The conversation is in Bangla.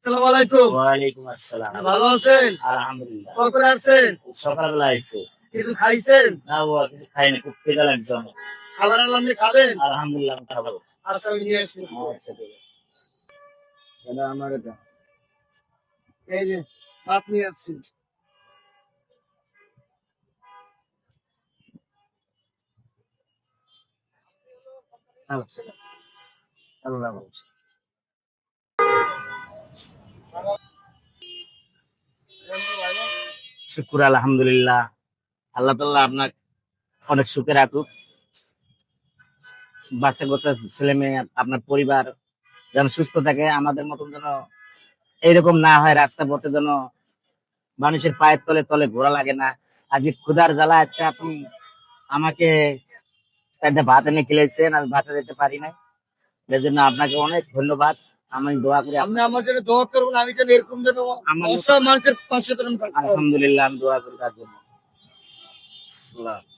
আসসালামু আলাইকুম। ওয়ালাইকুম আসসালাম। ভালো আছেন? আলহামদুলিল্লাহ। কখন করে আসছেন? সকালবেলা আইছে। কিছু খাইছেন? না বাবা কিছু খাইনি, খুব খিদা লাগছে আমার। খাবার আনলাম যে খাবেন? আলহামদুলিল্লাহ আমি খাবো। আচ্ছা আমি নিয়ে আসছি। আচ্ছা ঠিক আছে। এটা আমার এটা। এই যে ভাত নিয়ে আসছি। আচ্ছা, আল্লাহ বলছে। শুকুর আলহামদুলিল্লাহ। আল্লাহ তাআলা আপনার অনেক সুখে রাখুক। বাচ্চা কাচ্চা ছেলে মেয়ে আপনার পরিবার যেন সুস্থ থাকে, আমাদের মতন যেন এইরকম না হয়, রাস্তা পথে যেন মানুষের পায়ের তলে তলে ঘোরা লাগে না। আজকে ক্ষুধার জ্বালা আজকে আপনি আমাকে একটা ভাত এনে খেলেছেন, আমি ভাতে যেতে পারি নাই, এর জন্য আপনাকে অনেক ধন্যবাদ। আমি দোয়া করি আপনি আমার জন্য দোয়া করবেন, আমি যেন এরকম যেন আমার অসহায় মানুষের পাশে যেন থাকতে পারি। আলহামদুলিল্লাহ আমি দোয়া করি তার জন্য।